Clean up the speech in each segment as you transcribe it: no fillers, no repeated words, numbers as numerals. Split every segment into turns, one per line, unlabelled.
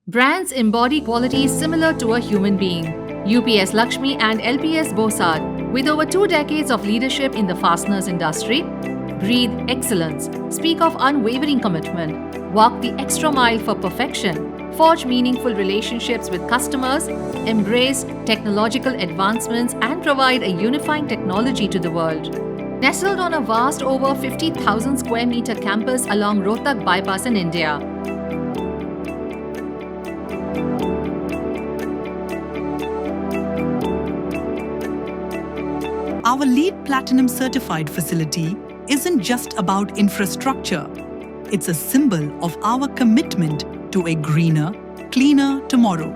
Brands embody qualities similar to a human being. UPS Lakshmi and LPS Bosad, with over 2 decades of leadership in the fasteners industry, breathe excellence, speak of unwavering commitment, walk the extra mile for perfection, forge meaningful relationships with customers, embrace technological advancements, and provide a unifying technology to the world. Nestled on a vast over 50,000 square meter campus along Rohtak bypass in India,
our LEED Platinum certified facility isn't just about infrastructure. It's a symbol of our commitment to a greener, cleaner tomorrow.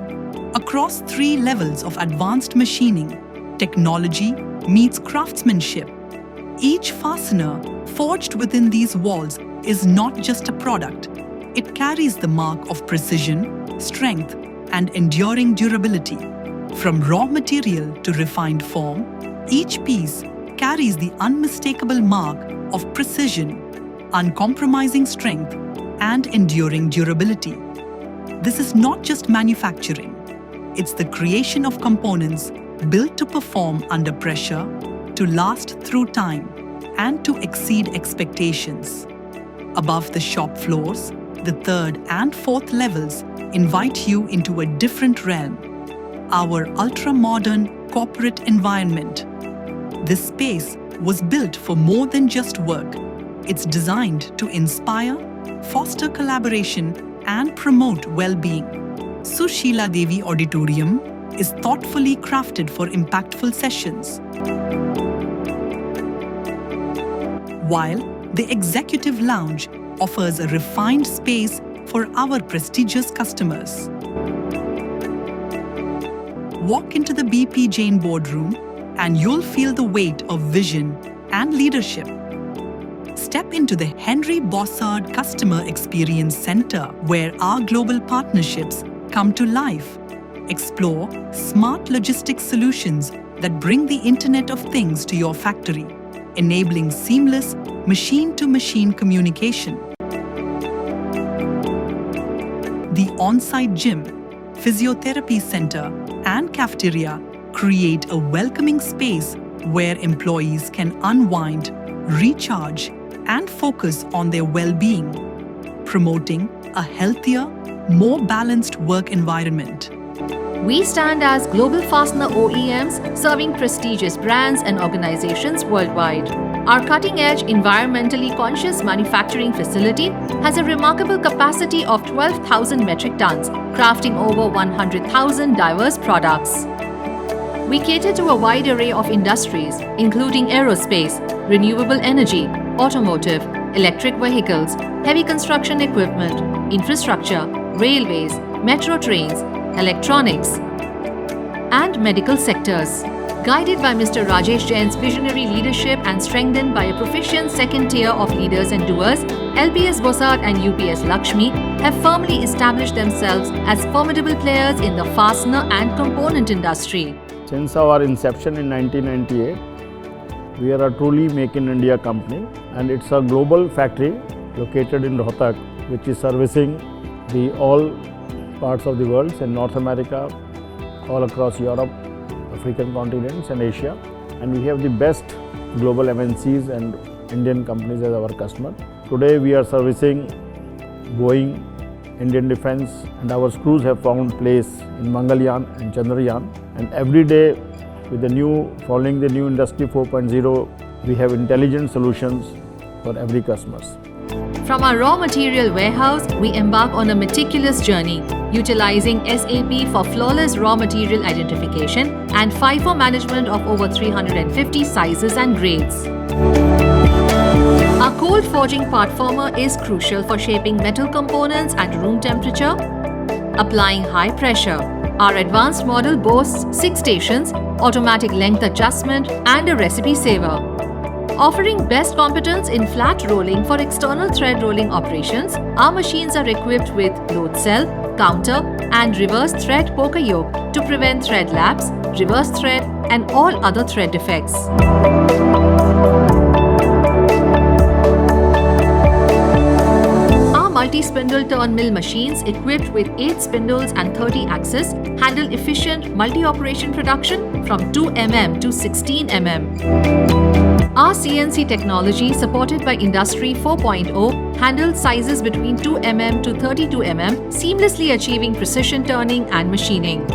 Across 3 levels of advanced machining, technology meets craftsmanship. Each fastener forged within these walls is not just a product. It carries the mark of precision, strength, and enduring durability. From raw material to refined form, each piece carries the unmistakable mark of precision, uncompromising strength, and enduring durability. This is not just manufacturing. It's the creation of components built to perform under pressure, to last through time, and to exceed expectations. Above the shop floors, the 3rd and 4th levels invite you into a different realm, our ultra-modern corporate environment. This space was built for more than just work. It's designed to inspire, foster collaboration, and promote well-being. Sushila Devi Auditorium is thoughtfully crafted for impactful sessions, while the Executive Lounge offers a refined space for our prestigious customers. Walk into the BP Jain boardroom and you'll feel the weight of vision and leadership. Step into the Henry Bossard Customer Experience Center, where our global partnerships come to life. Explore smart logistics solutions that bring the Internet of Things to your factory, enabling seamless machine-to-machine communication. The on-site gym, physiotherapy center, and cafeteria create a welcoming space where employees can unwind, recharge, and focus on their well-being, promoting a healthier, more balanced work environment.
we stand as global fastener OEMs serving prestigious brands and organizations worldwide. Our cutting-edge, environmentally conscious manufacturing facility has a remarkable capacity of 12,000 metric tons, crafting over 100,000 diverse products. We cater to a wide array of industries, including aerospace, renewable energy, automotive, electric vehicles, heavy construction equipment, infrastructure, railways, metro trains, electronics, and medical sectors. Guided by Mr. Rajesh Jain's visionary leadership and strengthened by a proficient second tier of leaders and doers, LPS Bosad and UPS Lakshmi have firmly established themselves as formidable players in the fastener and component industry.
Since our inception in 1998, we are a truly Make in India company, and it's a global factory located in Rohtak, which is servicing all parts of the world in North America, all across Europe, African continents and Asia. And we have the best global MNCs and Indian companies as our customer. Today we are servicing Boeing, Indian Defence, and our screws have found place in Mangalyaan and Chandrayaan. And every day following the new Industry 4.0, we have intelligent solutions for every customers.
From our raw material warehouse, we embark on a meticulous journey, utilizing SAP for flawless raw material identification and FIFO management of over 350 sizes and grades. Our cold forging part former is crucial for shaping metal components at room temperature, applying high pressure. Our advanced model boasts 6 stations, automatic length adjustment, and a recipe saver. Offering best competence in flat rolling for external thread rolling operations, our machines are equipped with load cell, counter, and reverse thread poker yoke to prevent thread lapse, reverse thread, and all other thread defects. multi-spindle turn mill machines equipped with 8 spindles and 30 axes handle efficient multi-operation production from 2 mm to 16 mm. Our CNC technology, supported by Industry 4.0, handles sizes between 2 mm to 32 mm, seamlessly achieving precision turning and machining.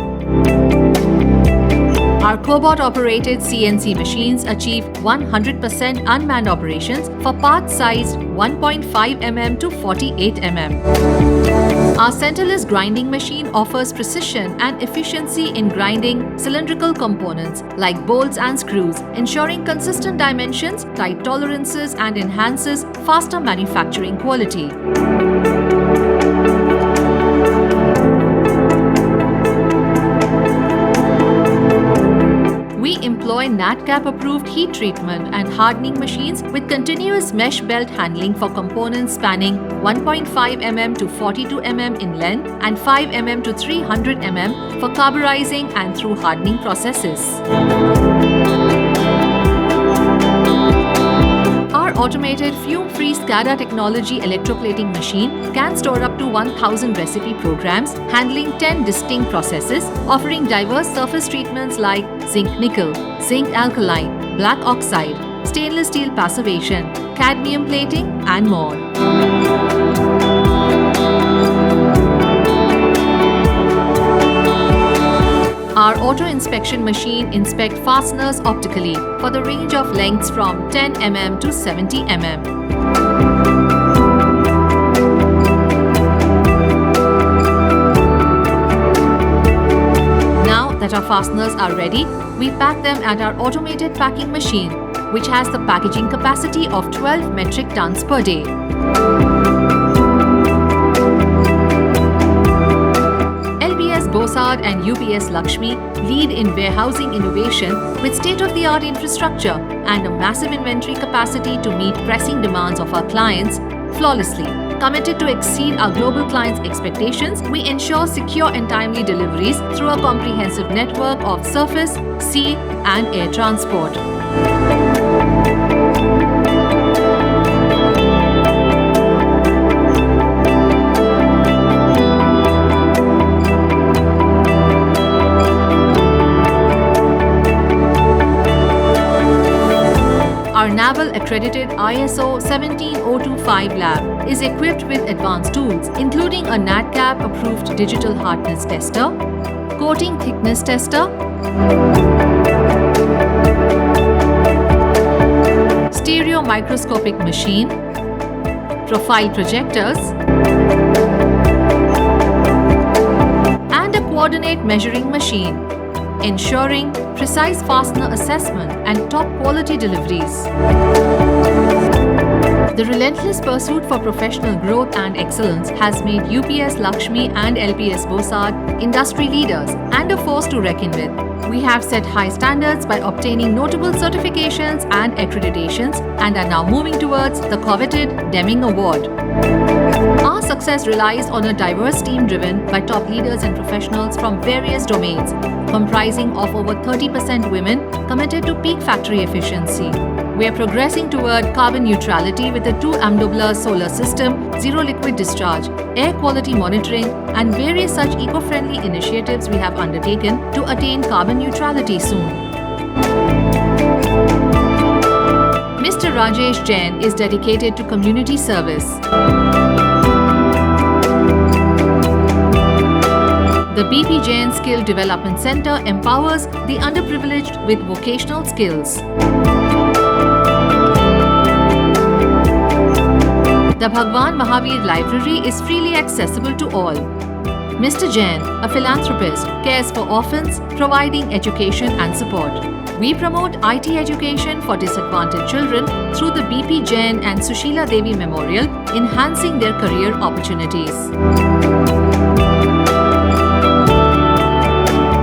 Our cobot-operated CNC machines achieve 100% unmanned operations for parts sized 1.5 mm to 48 mm. Our centerless grinding machine offers precision and efficiency in grinding cylindrical components like bolts and screws, ensuring consistent dimensions, tight tolerances, and enhances faster manufacturing quality. We employ NADCAP-approved heat treatment and hardening machines with continuous mesh belt handling for components spanning 1.5 mm to 42 mm in length and 5 mm to 300 mm for carburizing and through hardening processes. Our automated fume-free SCADA technology electroplating machine can store up to 1,000 recipe programs, handling 10 distinct processes, offering diverse surface treatments like zinc-nickel, zinc-alkaline, black oxide, stainless steel passivation, cadmium plating, and more. Our auto inspection machine inspects fasteners optically for the range of lengths from 10 mm to 70 mm. Now that our fasteners are ready, we pack them at our automated packing machine, which has the packaging capacity of 12 metric tons per day. Bossard and UPS Lakshmi lead in warehousing innovation with state-of-the-art infrastructure and a massive inventory capacity to meet pressing demands of our clients flawlessly. Committed to exceed our global clients' expectations, we ensure secure and timely deliveries through a comprehensive network of surface, sea, and air transport. Our NAVL-accredited ISO 17025 lab is equipped with advanced tools, including a NADCAP-approved digital hardness tester, coating thickness tester, stereo microscopic machine, profile projectors, and a coordinate measuring machine, ensuring precise fastener assessment and top quality deliveries. The relentless pursuit for professional growth and excellence has made UPS Lakshmi and LPS Bossard industry leaders and a force to reckon with. We have set high standards by obtaining notable certifications and accreditations and are now moving towards the coveted Deming Award. Our success relies on a diverse team driven by top leaders and professionals from various domains, comprising of over 30% women committed to peak factory efficiency. We are progressing toward carbon neutrality with a 2 solar system, zero liquid discharge, air quality monitoring, and various such eco-friendly initiatives we have undertaken to attain carbon neutrality soon. Mr. Rajesh Jain is dedicated to community service. The BP Jain Skill Development Center empowers the underprivileged with vocational skills. The Bhagwan Mahavir Library is freely accessible to all. Mr. Jain, a philanthropist, cares for orphans, providing education and support. We promote IT education for disadvantaged children through the BP Jain and Sushila Devi Memorial, enhancing their career opportunities.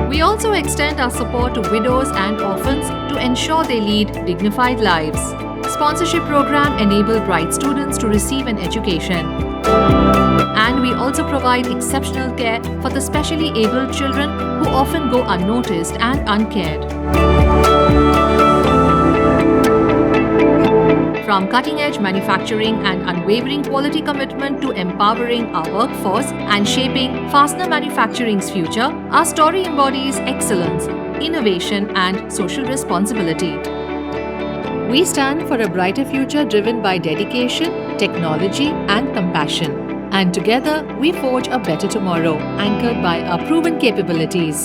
We also extend our support to widows and orphans to ensure they lead dignified lives. Sponsorship program enable bright students to receive an education. And we also provide exceptional care for the specially abled children who often go unnoticed and uncared. From cutting-edge manufacturing and unwavering quality commitment to empowering our workforce and shaping fastener manufacturing's future, our story embodies excellence, innovation, and social responsibility. We stand for a brighter future driven by dedication, technology, and compassion. And together, we forge a better tomorrow, anchored by our proven capabilities.